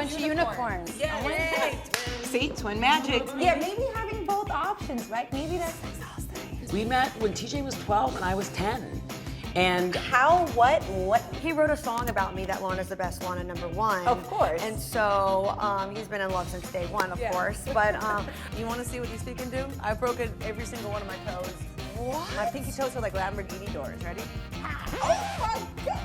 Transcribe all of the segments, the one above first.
bunch of unicorns. Yeah. See, twin magic. Yeah, maybe having both options, right? Maybe that's exhausting. We met when TJ was 12 and I was 10. And How, what? He wrote a song about me that Lana's the best Lana #1. Of course. And so he's been in love since day one, of course. But You want to see what these feet can do? I've broken every single one of my toes. What? My pinky toes are like Lamborghini doors. Ready? Oh my God.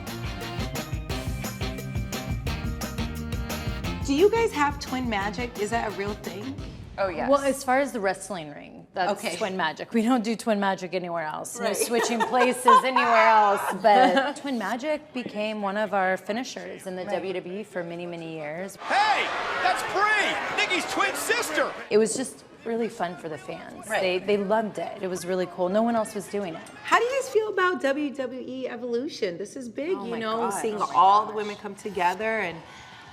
Do you guys have twin magic? Is that a real thing? Oh, yes. Well, as far as the wrestling ring, that's Okay. twin magic. We don't do twin magic anywhere else. No switching places anywhere else. But twin magic became one of our finishers in the WWE for many, many years. Hey, that's BRIE, Nikki's twin sister. It was just really fun for the fans. Right. They loved it. It was really cool. No one else was doing it. How do you guys feel about WWE Evolution? This is big, my you know, God. seeing Oh my all the women come together, and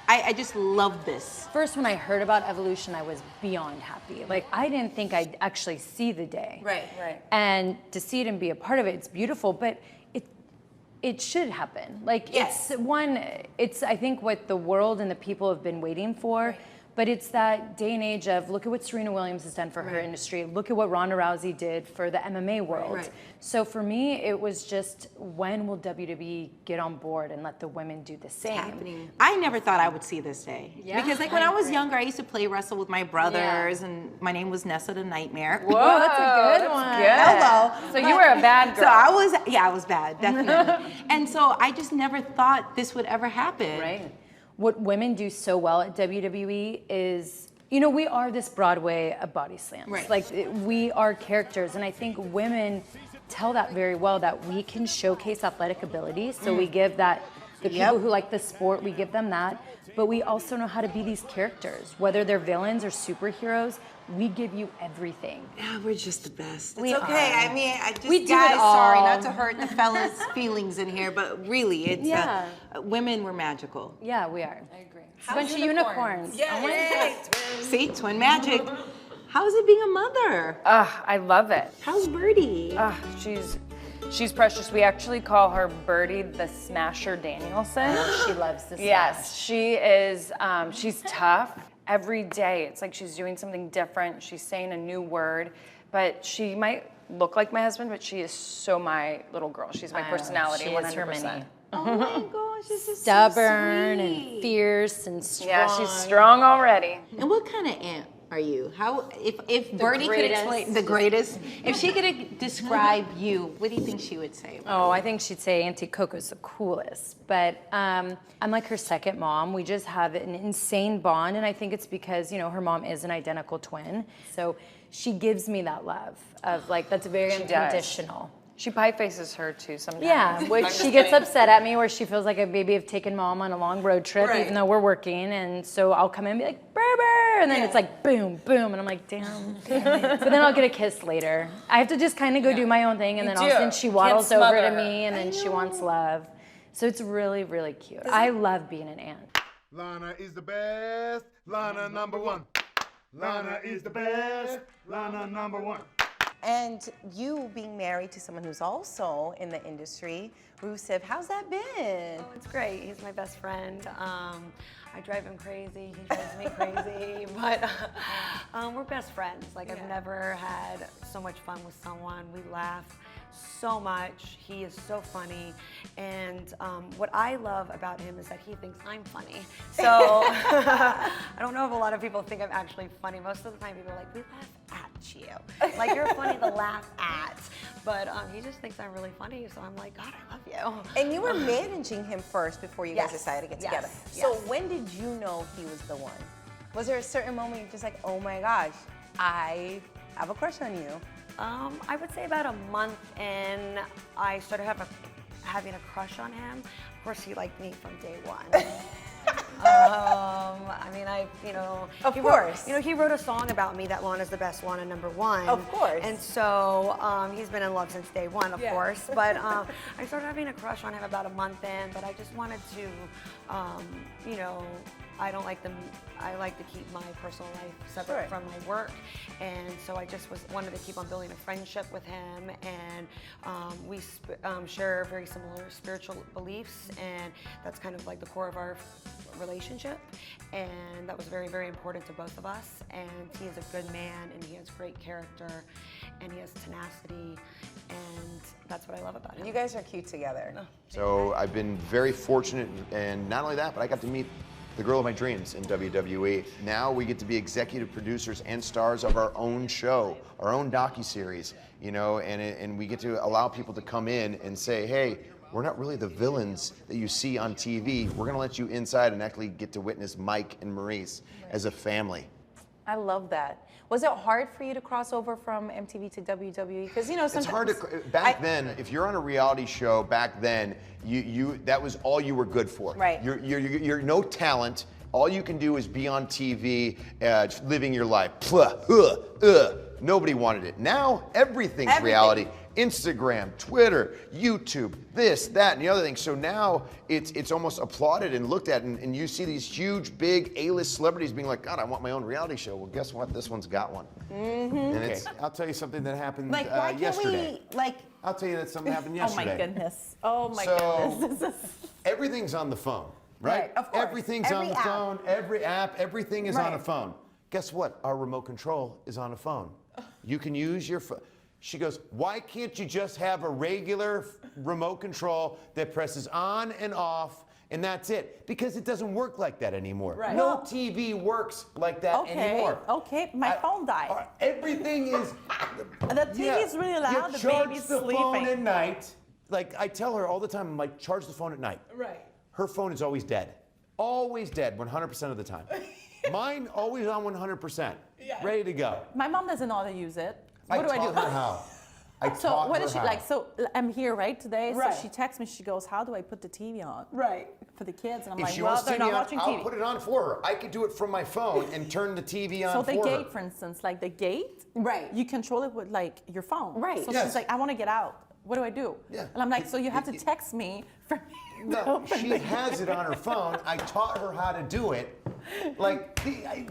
I just love this. First, when I heard about Evolution, I was beyond happy. Like, I didn't think I'd actually see the day. Right. And to see it and be a part of it, it's beautiful, but it should happen. Like, Yes. it's I think what the world and the people have been waiting for. But it's that day and age of, look at what Serena Williams has done for her industry. Look at what Ronda Rousey did for the MMA world. Right. So for me, it was just, when will WWE get on board and let the women do the same? Happening. I never thought I would see this day. Yeah, Because like when I was younger, I used to play wrestle with my brothers, Yeah. and my name was Nessa the Nightmare. Whoa, that's a good one. Hello. So you were a bad girl. So I was bad, definitely. And so I just never thought this would ever happen. Right. What women do so well at WWE is, you know, we are this Broadway of body slams. Right. Like, we are characters, and I think women tell that very well, that we can showcase athletic ability. So we give that, the people who like the sport, we give them that. But we also know how to be these characters, whether they're villains or superheroes. We give you everything. Yeah, we're just the best. We It's okay. are. I mean, I just, We do guys, it all. sorry not to hurt the fellas' feelings in here, but really, it's Yeah. women were magical. Yeah, we are. I agree. A bunch of unicorns. See, twin magic. How's it being a mother? I love it. How's Birdie? She's precious. We actually call her Birdie the Smasher Danielson. She loves this. Yes, she is. She's tough. Every day, it's like she's doing something different. She's saying a new word, but she might look like my husband, but she is so my little girl. She's my personality. She is her 100%. mini. Oh my gosh, this is Stubborn so and sweet. fierce and strong. Yeah, she's strong already. And what kind of aunt are you? How, if Birdie could greatest. explain the greatest, if she could describe you, what do you think she would say? Oh, I think she'd say Auntie Coco's the coolest. But I'm like her second mom. We just have an insane bond, and I think it's because, you know, her mom is an identical twin. So she gives me that love of, like, that's very unconditional. She pie faces her too sometimes. Yeah, which she gets upset at me, where she feels like maybe I've taken mom on a long road trip, Right. even though we're working. And so I'll come in and be like, "Berber," and then it's like boom, boom, and I'm like, damn. But then I'll get a kiss later. I have to just kind of go do my own thing, and then all of a sudden she waddles Can't over to smother me, and then she wants love. So it's really, really cute. I love being an aunt. Lana is the best. Lana #1. Lana is the best. Lana #1. And you being married to someone who's also in the industry, Rusev, how's that been? Oh, it's great. He's my best friend. I drive him crazy. He drives me crazy. But we're best friends. Like, I've never had so much fun with someone. We laugh so much. He is so funny. And what I love about him is that he thinks I'm funny. So I don't know if a lot of people think I'm actually funny. Most of the time people are like, we laugh at you. Like, you're funny to laugh at. But he just thinks I'm really funny. So I'm like, God, I love you. And you were managing him first before you guys decided to get together. So when did you know he was the one? Was there a certain moment you're just like, oh my gosh, I have a crush on you? I would say about a month in, I started having a crush on him. Of course, he liked me from day one. I mean, Of course. He wrote a song about me that Lana's the best Lana #1. Of course. And so he's been in love since day one, of course. But I started having a crush on him about a month in, but I just wanted to, I like to keep my personal life separate from my work. And so I just wanted to keep on building a friendship with him. And we share very similar spiritual beliefs. And that's kind of like the core of our relationship, and that was very, very important to both of us. And he is a good man, and he has great character, and he has tenacity, and that's what I love about him. You guys are cute together. So I've been very fortunate, and not only that, but I got to meet the girl of my dreams in WWE. Now we get to be executive producers and stars of our own show, our own docuseries, you know, and we get to allow people to come in and say, hey, we're not really the villains that you see on TV. We're gonna let you inside and actually get to witness Mike and Maryse as a family. I love that. Was it hard for you to cross over from MTV to WWE? Because you know sometimes it's hard to back then. If you're on a reality show back then, you that was all you were good for. Right. You're no talent. All you can do is be on TV, living your life. Nobody wanted it. Now everything's reality. Instagram, Twitter, YouTube, this, that, and the other thing. So now it's almost applauded and looked at, and you see these huge, big A-list celebrities being like, God, I want my own reality show. Well, guess what? This one's got one. And it's, I'll tell you something that happened Like, why can't yesterday. we, like... I'll tell you that something happened yesterday. Oh my goodness. Oh my goodness. Everything's on the phone, right? Of course. Everything's on the phone. Every app, everything is on a phone. Guess what? Our remote control is on a phone. You can use your phone. She goes, why can't you just have a regular remote control that presses on and off, and that's it? Because it doesn't work like that anymore. Right. No TV works like that anymore. Okay, my phone died. Everything is... The TV is really loud, the baby's sleeping. You charge the phone at night. Like, I tell her all the time, I'm like, charge the phone at night. Right. Her phone is always dead. Always dead, 100% of the time. Mine always on 100%. Ready to go. My mom doesn't know how to use it. What do I do? I taught her how. So what is she like? So I'm here, right, today. Right. So she texts me. She goes, "How do I put the TV on?" Right. For the kids, and I'm If like, she "Well, wants they're TV not on, watching I'll TV." put it on for her. I could do it from my phone and turn the TV on So for the her. gate, for instance, like the gate, Right. you control it with like your phone. Right. So Yes. she's like, "I want to get out. What do I do?" Yeah. And I'm like, "So you have to text me for me to No, open she the has it on her phone. I taught her how to do it. Like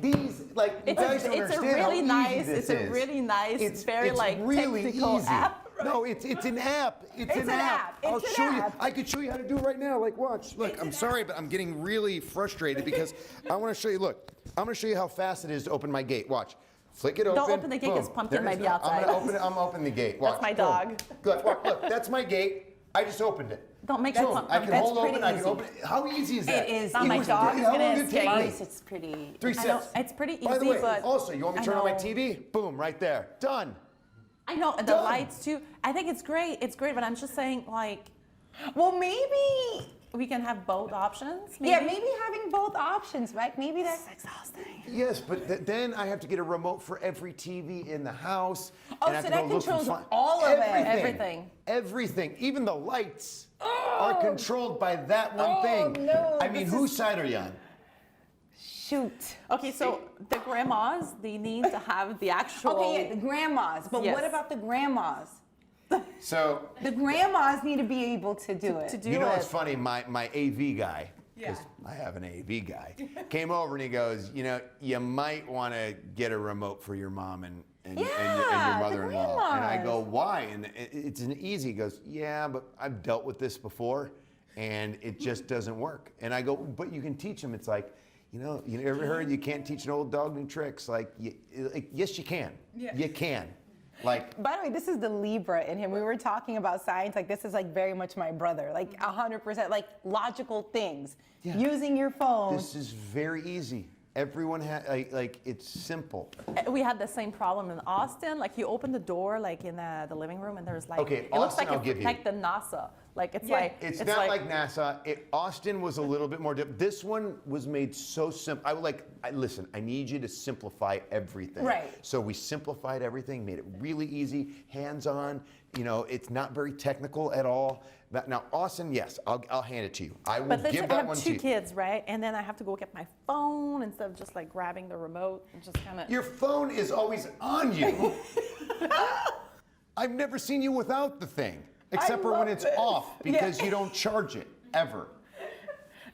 these, like you It's guys don't a understand really how nice. easy this It's a is. really nice, It's very like really technical easy. app. No, it's an app. It's an app. I'll show you. I could show you how to do it right now. Like, watch. Look, I'm sorry, but I'm getting really frustrated because I want to show you. Look, I'm going to show you how fast it is to open my gate. Watch. Flick it open. Don't open the gate because Boom. Pumpkin There it might is. be outside. I'm going to open it. I'm opening the gate. Watch. That's my Boom. dog. Look, look, that's my gate. I just opened it. Don't make Boom. fun. I can That's hold open. pretty I can easy. open it. How easy is that? It is. My was dog great. is How gonna long did it take escape. me? It's pretty. 3 I know, steps. it's pretty easy, By the way, but also, you want me to turn on my know. TV? Boom, right there. Done. I know, and the Done. lights too. I think it's great. It's great, but I'm just saying, like, Well, maybe. we can have both options. Yeah, maybe having both options, right? Maybe that's exhausting. Yes, but then I have to get a remote for every TV in the house. Oh, and I have so to that go look and controls find- all of it. Everything. Everything. Even the lights are controlled by that one thing. no, I mean, this whose side are you on? shoot. Okay, so the grandmas, they need to have the actual. Okay, yeah, the grandmas. But Yes. what about the grandmas? So, The grandmas need to be able to do it. to do you know it. what's funny? My AV guy, because I have an AV guy, came over and he goes, you know, you might want to get a remote for your mom and your the mother-in-law. And I grandmas. go, why? And it's an easy. He goes, yeah, but I've dealt with this before, and it just doesn't work. And I go, but you can teach them. It's like, you ever heard you can't teach an old dog new tricks? Like yes, you can. Yeah. You can. Like, By the way, this is the Libra in him. We were talking about science. Like, this is like very much my brother. Like 100%. Like logical things. Yeah. Using your phone. this is very easy. Everyone has, like, it's simple. We had the same problem in Austin. Like, you open the door, like in the living room, and there's like. Okay, it looks Austin, like I'll give you. like the NASA. Like it's like. It's not like NASA. Austin was a little bit more. This one was made so simple. Listen, I need you to simplify everything. Right. So we simplified everything, made it really easy, hands-on. It's not very technical at all. Now, Austin, yes, I'll hand it to you. I will But give I that have one to 2 you. kids, right? And then I have to go get my phone instead of just like grabbing the remote and just kind of. Your phone is always on you. I've never seen you without the thing, except for when it's off because you don't charge it ever.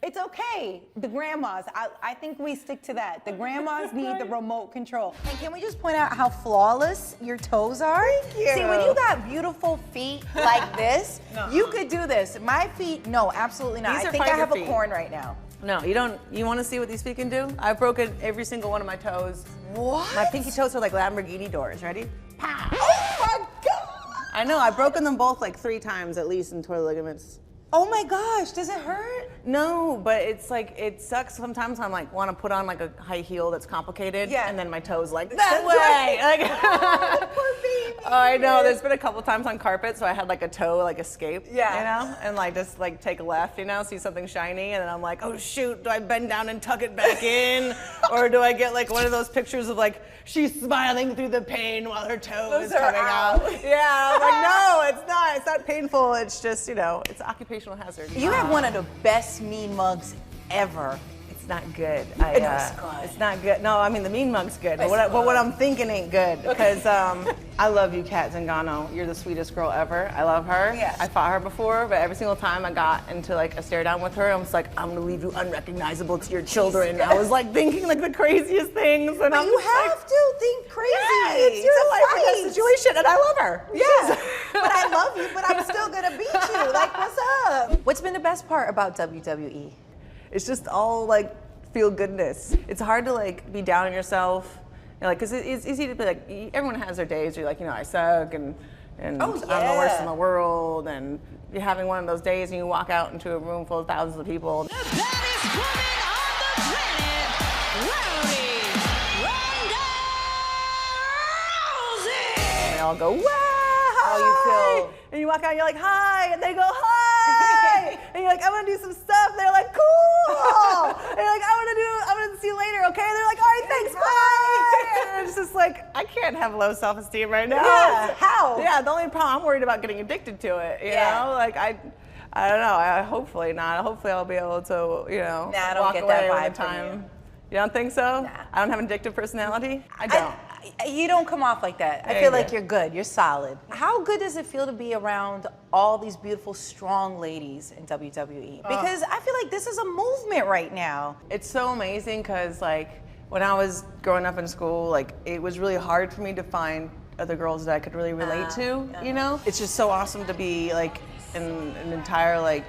It's okay. The grandmas, I think we stick to that. The grandmas need the remote control. And can we just point out how flawless your toes are? Thank you. See, when you got beautiful feet like this, you could do this. My feet, no, absolutely not. These I are think I fighter have a feet. corn right now. No, you don't. You want to see what these feet can do? I've broken every single one of my toes. What? My pinky toes are like Lamborghini doors. Ready? Pow! Oh my God! I know. I've broken them both like 3 times at least in torn ligaments. Oh my gosh, does it hurt? No, but it's like, it sucks. Sometimes I'm like, want to put on like a high heel that's complicated. Yeah. And then my toes like, That's that way. right. Like, Oh, poor baby. Oh, I know. There's been a couple times on carpet, so I had like a toe like escape. Yeah. You know, and like just like take a left, you know, see something shiny, and then I'm like, oh shoot, do I bend down and tuck it back in, or do I get like one of those pictures of like she's smiling through the pain while her toe is coming out? Yeah. I'm like, no, it's not. It's not painful. It's just, you know, it's occupational hazard. You have one of the best mean mugs ever. It's not good. It's good. It's not good. No, I mean the mean mug's good, but what I'm thinking ain't good because I love you, Kat Zingano. You're the sweetest girl ever. I love her. Yes. I fought her before, but every single time I got into like a stare down with her, I was like, I'm gonna leave you unrecognizable to your children. I was like thinking like the craziest things, and But you have to think crazy. Yeah, it's your life or death situation, and I love her. Yeah, but I love you, but I'm still gonna beat you. Like, what's up? What's been the best part about WWE? It's just all like feel goodness. It's hard to like be down on yourself, you know, like because it's easy to be like everyone has their days. You're like, you know, I suck and I'm the worst in the world, and you're having one of those days and you walk out into a room full of thousands of people. The baddest woman on the planet, Ronda Rousey. And they all go, wow! How you feel? And you walk out and you're like, hi, and they go, hi! And you're like, I want to do some stuff. They're like, cool! And you're like, I'm gonna see you later, okay? And they're like, all right, thanks, bye! And it's just like, I can't have low self-esteem right now. Yeah, how? Yeah, the only problem, I'm worried about getting addicted to it, you know? Like, I don't know, hopefully not. Hopefully I'll be able to, you know, Nah, I don't walk get away that when vibe the from time. You don't think so? Nah. I don't have an addictive personality? I don't. You don't come off like that. I There feel you like go. you're good. You're solid. How good does it feel to be around all these beautiful, strong ladies in WWE? Because I feel like this is a movement right now. It's so amazing because, like, when I was growing up in school, like, it was really hard for me to find other girls that I could really relate to, you know? It's just so awesome to be, like, in an entire, like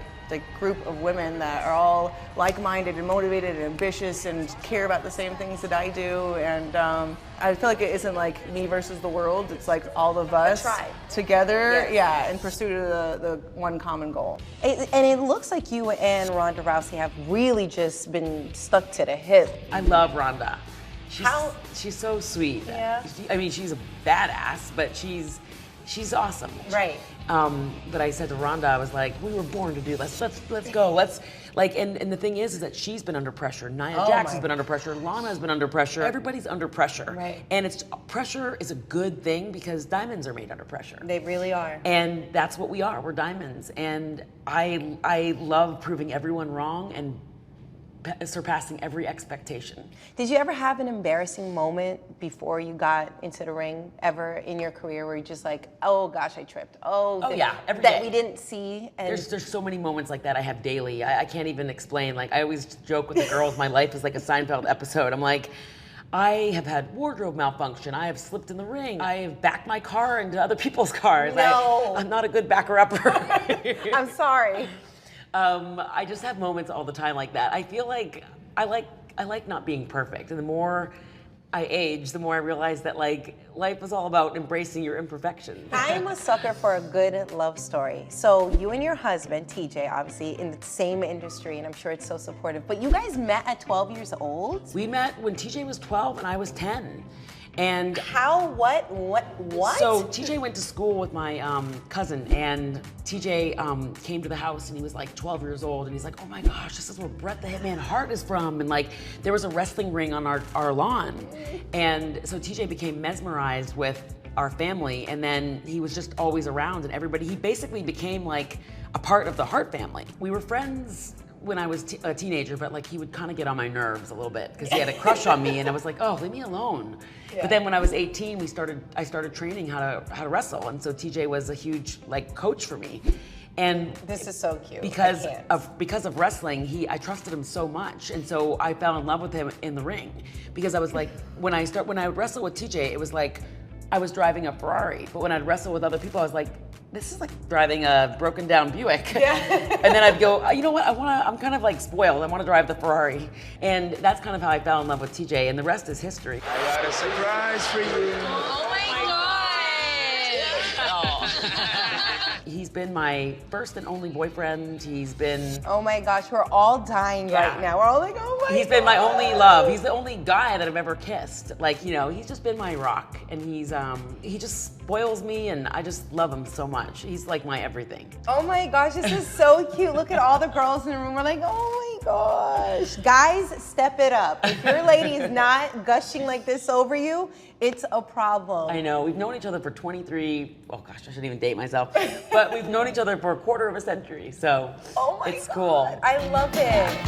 group of women that are all like-minded and motivated and ambitious and care about the same things that I do. And I feel like it isn't like me versus the world. It's like all of us together, in pursuit of the one common goal. And it looks like you and Ronda Rousey have really just been stuck to the hip. I love Ronda. She's so sweet. Yeah. I mean, she's a badass, but she's awesome. Right. But I said to Ronda, I was like, we were born to do this. Let's go. Let's like. And the thing is that she's been under pressure. Nia Jax has been under pressure. Lana has been under pressure. Everybody's under pressure. Right. And pressure is a good thing because diamonds are made under pressure. They really are. And that's what we are. We're diamonds. And I love proving everyone wrong and surpassing every expectation. Did you ever have an embarrassing moment before you got into the ring ever in your career where you're just like, oh gosh, I tripped. Every that day. we didn't see. And There's so many moments like that I have daily. I can't even explain. Like, I always joke with the girls, my life is like a Seinfeld episode. I'm like, I have had wardrobe malfunction. I have slipped in the ring. I have backed my car into other people's cars. No. I'm not a good backer-upper. I'm sorry. I just have moments all the time like that. I feel like I like not being perfect, and the more I age, the more I realize that like life is all about embracing your imperfections. I'm a sucker for a good love story. So you and your husband, TJ, obviously in the same industry, and I'm sure it's so supportive, but you guys met at 12 years old? We met when TJ was 12 and I was 10. And how, what? So TJ went to school with my cousin, and TJ came to the house and he was like 12 years old, and he's like, oh my gosh, this is where Bret the Hitman Hart is from. And like, there was a wrestling ring on our lawn. And so TJ became mesmerized with our family, and then he was just always around, and everybody, he basically became like a part of the Hart family. We were friends when I was a teenager, but like he would kind of get on my nerves a little bit because he had a crush on me, and I was like, oh, leave me alone. But then when I was 18, I started training how to wrestle, and so TJ was a huge like coach for me. And this is so cute. Because of wrestling, I trusted him so much, and so I fell in love with him in the ring. Because I was like, when I would wrestle with TJ, it was like I was driving a Ferrari. But when I'd wrestle with other people, I was like, this is like driving a broken down Buick. And then I'd go, you know what, I'm kind of like spoiled. I want to drive the Ferrari. And that's kind of how I fell in love with TJ, and the rest is history. I got a surprise for you. Oh my God! He's been my first and only boyfriend. He's been... Oh my gosh, we're all dying right now. We're all like, oh my He's been my only love. He's the only guy that I've ever kissed. Like, you know, he's just been my rock. And he just spoils me, and I just love him so much. He's like my everything. Oh my gosh, this is so cute. Look at all the girls in the room. We're like, oh my gosh. Guys, step it up. If your lady is not gushing like this over you, it's a problem. I know. We've known each other for 23, oh gosh, I shouldn't even date myself. But we've known each other for a quarter of a century, so it's cool. I love it.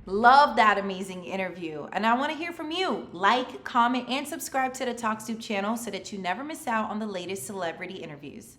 Love that amazing interview. And I want to hear from you. Like, comment, and subscribe to the Talk Stoop channel so that you never miss out on the latest celebrity interviews.